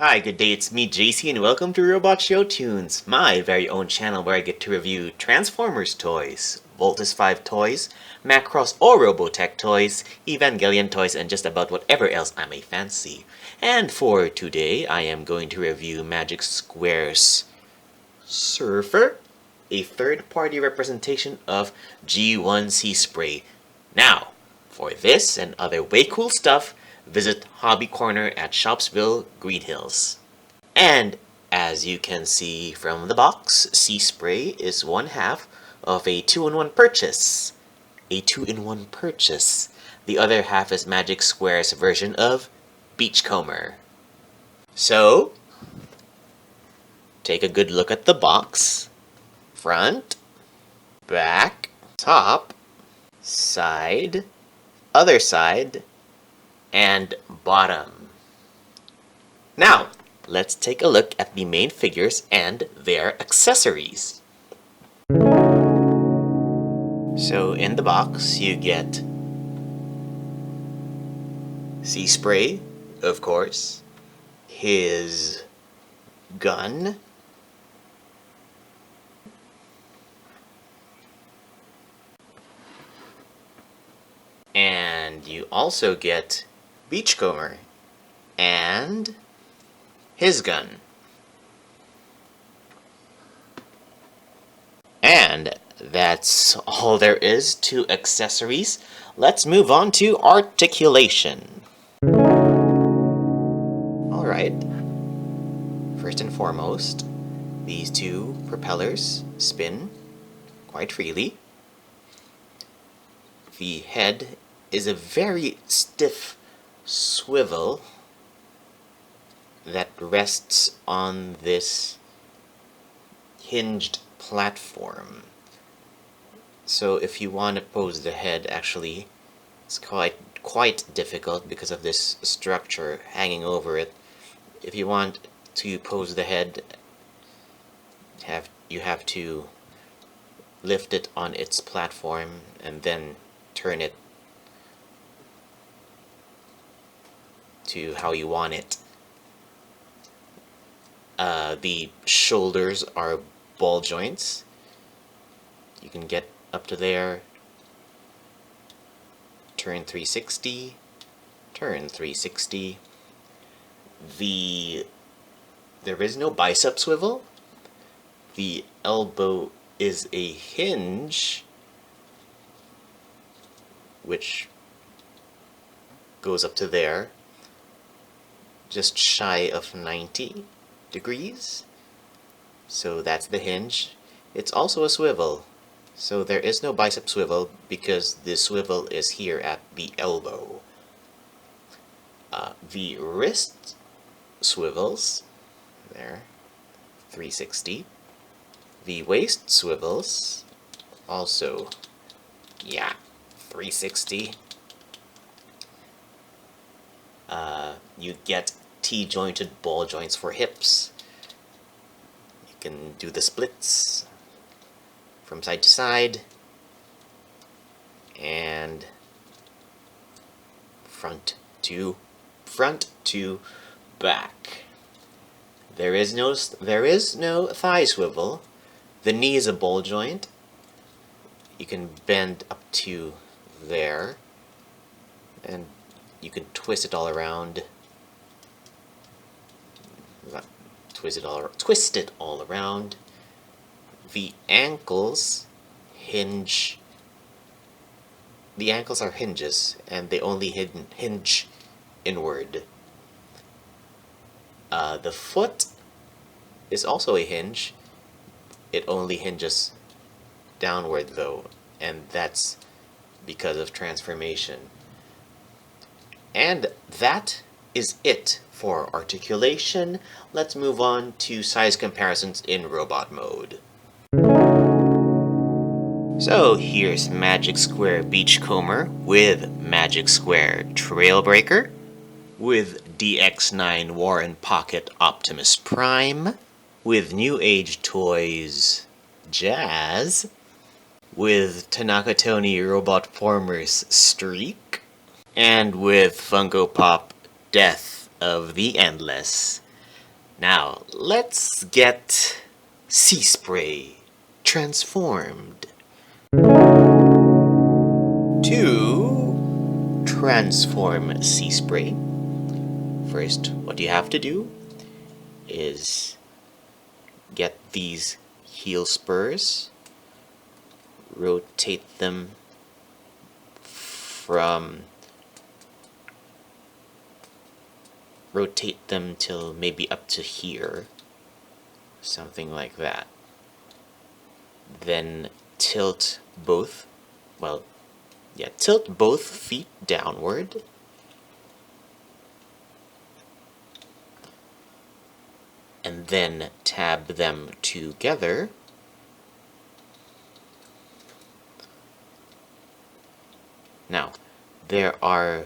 Hi, good day, it's me, Jaycee, and welcome to Robot Show Tunes, my very own channel where I get to review Transformers toys, Voltus 5 toys, Macross or Robotech toys, Evangelion toys, and just about whatever else I may fancy. And for today, I am going to review Magic Square's Surfer, a third-party representation of G1 Seaspray. Now, for this and other way cool stuff, visit Hobby Corner at Shopsville, Green Hills. And as you can see from the box, Seaspray is one half of a 2-in-1 purchase. A 2-in-1 purchase. The other half is Magic Square's version of Beachcomber. So, take a good look at the box. Front, back, top, side, other side, and bottom. Now, let's take a look at the main figures and their accessories. So in the box, you get Seaspray, of course, his gun, and you also get Beachcomber and his gun. And that's all there is to accessories. Let's move on to articulation. Alright, first and foremost, these two propellers spin quite freely. The head is a very stiff swivel that rests on this hinged platform. So if you want to pose the head, actually, it's quite difficult because of this structure hanging over it. If you want to pose the head, you have to lift it on its platform and then turn it to how you want it. The shoulders are ball joints. You can get up to there, turn 360, turn 360. There is no bicep swivel. The elbow is a hinge, which goes up to there, just shy of 90 degrees. So that's the hinge. It's also a swivel. So there is no bicep swivel because the swivel is here at the elbow. The wrist swivels, there, 360. The waist swivels, also, yeah, 360. You get T-jointed ball joints for hips. You can do the splits from side to side and front to back. There is no thigh swivel. The knee is a ball joint. You can bend up to there and you can twist it all around. Twist it all around. The ankles hinge. The ankles are hinges, and they only hinge inward. The foot is also a hinge. It only hinges downward though, and that's because of transformation. And that is it for articulation. Let's move on to size comparisons in robot mode. So here's Magic Square Beachcomber with Magic Square Trailbreaker, with DX9 Warren Pocket Optimus Prime, with New Age Toys Jazz, with Tanaka Tony Robot Formers Streak, and with Funko Pop Death of the Endless. Now, let's get Seaspray transformed. To transform Seaspray, first what you have to do is get these heel spurs, rotate them till maybe up to here, something like that. Then tilt both feet downward. And then tab them together. Now, there are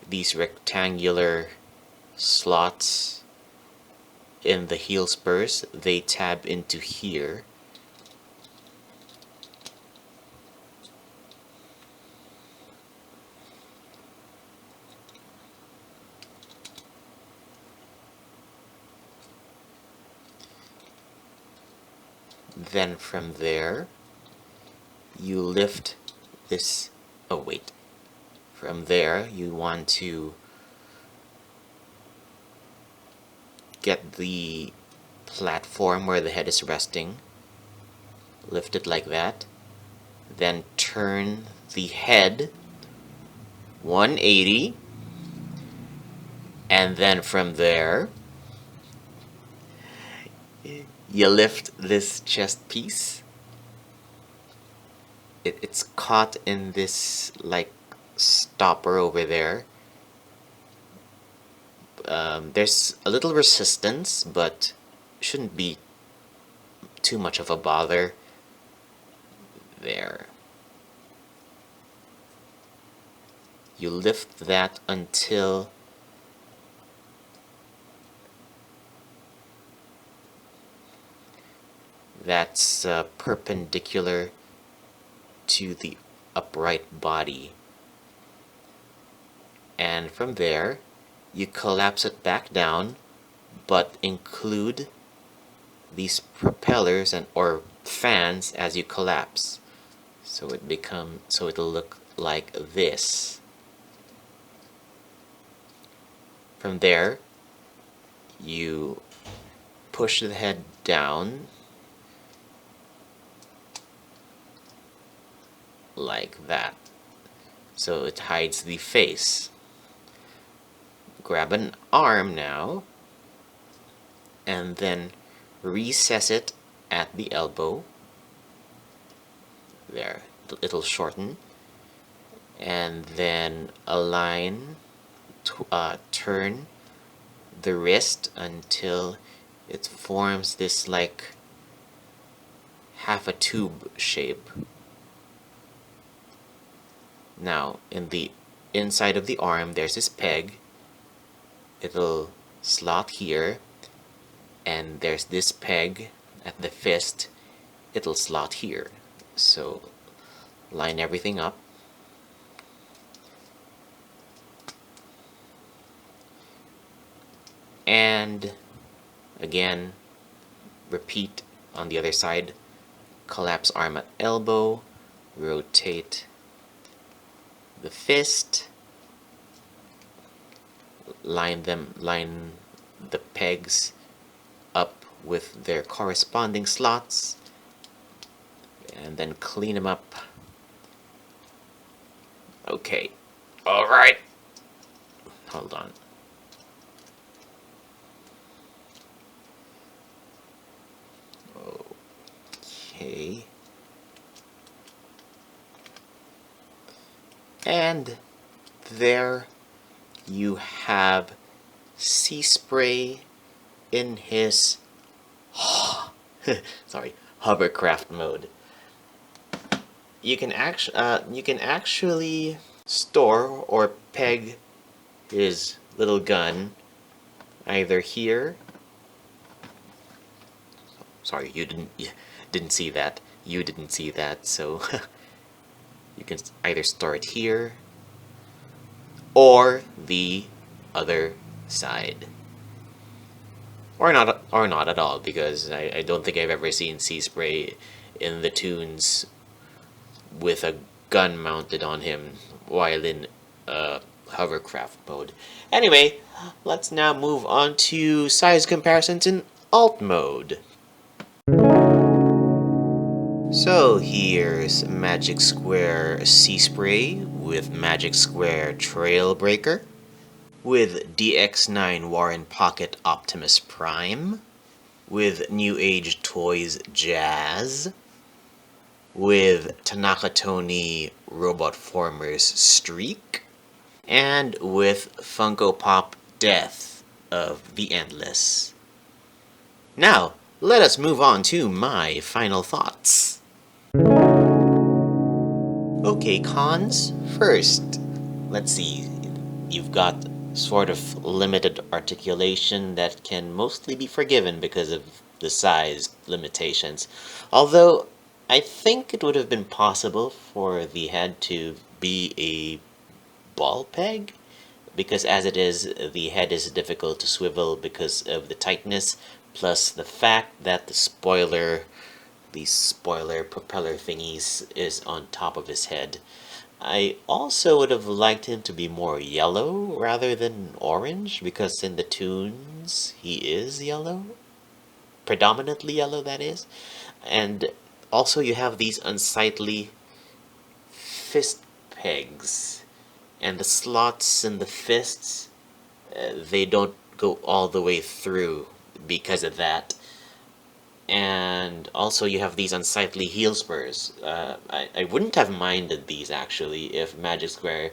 these rectangular slots in the heel spurs. They tab into here. Then from there, you lift this, from there you want to get the platform where the head is resting, lift it like that, then turn the head 180, and then from there you lift this chest piece. It's caught in this like stopper over there. There's a little resistance, but shouldn't be too much of a bother. There. You lift that until that's perpendicular to the upright body. And from there, you collapse it back down, but include these propellers or fans as you collapse. So it'll look like this. From there, you push the head down like that, so it hides the face. Grab an arm now, and then recess it at the elbow. There, it'll shorten. And then align, turn the wrist until it forms this like half a tube shape. Now, in the inside of the arm, there's this peg. It'll slot here, and there's this peg at the fist. It'll slot here. So, line everything up. And again, repeat on the other side. Collapse arm at elbow, rotate the fist, line the pegs up with their corresponding slots, and then clean them up. Okay, alright, hold on. Okay. And there you have Seaspray in his hovercraft mode. You can actually store or peg his little gun either here. Sorry, you didn't see that. You didn't see that, so you can either store it here or the other side. Or not or not at all, because I don't think I've ever seen Seaspray in the tunes with a gun mounted on him while in hovercraft mode. Anyway, let's now move on to size comparisons in alt mode. So here's Magic Square Seaspray with Magic Square Trailbreaker, with DX9 Warren Pocket Optimus Prime, with New Age Toys Jazz, with Tanaka Tony Robot Formers Streak, and with Funko Pop Death of the Endless. Now, let us move on to my final thoughts. Okay, cons first. Let's see. You've got sort of limited articulation that can mostly be forgiven because of the size limitations. Although, I think it would have been possible for the head to be a ball peg, because as it is, the head is difficult to swivel because of the tightness, plus the fact that the spoiler propeller thingies is on top of his head. I also would have liked him to be more yellow rather than orange, because in the tunes he is yellow. Predominantly yellow, that is. And also you have these unsightly fist pegs. And the slots in the fists, they don't go all the way through because of that. And also you have these unsightly heel spurs. I wouldn't have minded these actually if Magic Square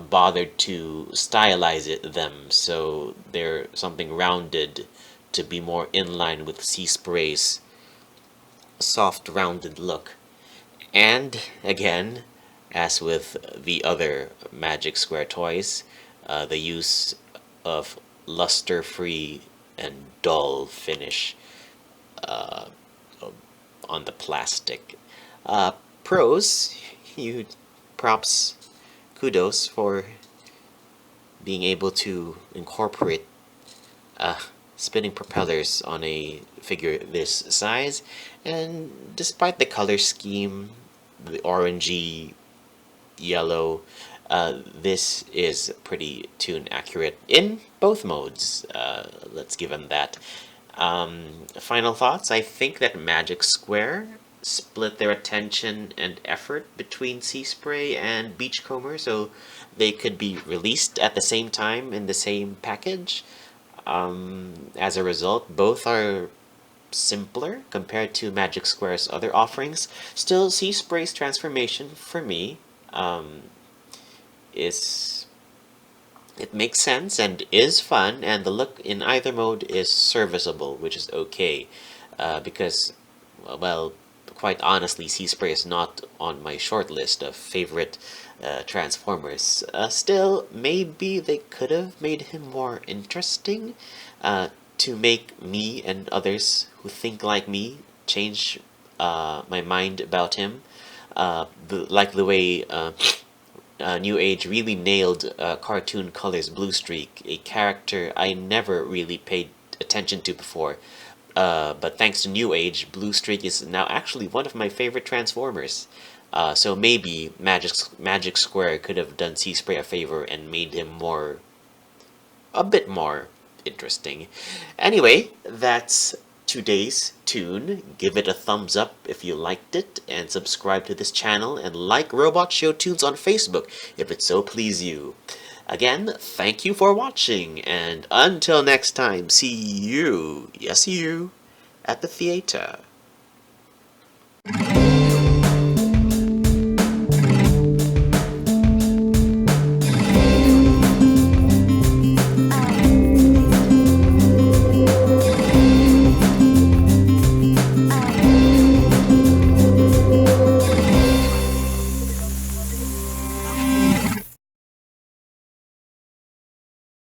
bothered to stylize them so they're something rounded to be more in line with Seaspray's soft rounded look. And again, as with the other Magic Square toys, the use of luster-free and dull finish on the plastic. Pros, kudos for being able to incorporate spinning propellers on a figure this size, and despite the color scheme, the orangey yellow, this is pretty tune accurate in both modes. Let's give them that. Final thoughts. I think that Magic Square split their attention and effort between Seaspray and Beachcomber, so they could be released at the same time in the same package. As a result, both are simpler compared to Magic Square's other offerings. Still, Seaspray's transformation, for me, it makes sense and is fun, and the look in either mode is serviceable, which is okay, because, well, quite honestly, Seaspray is not on my short list of favorite Transformers. Still, maybe they could have made him more interesting, to make me and others who think like me change my mind about him, like the way New Age really nailed Cartoon Colors Blue Streak, a character I never really paid attention to before. But thanks to New Age, Blue Streak is now actually one of my favorite Transformers. So maybe Magic Square could have done Seaspray a favor and made him a bit more interesting. Anyway, that's today's tune. Give it a thumbs up if you liked it, and subscribe to this channel, and like Robot Show Tunes on Facebook if it so please you. Again, thank you for watching, and until next time, see you, yes you, at the theater.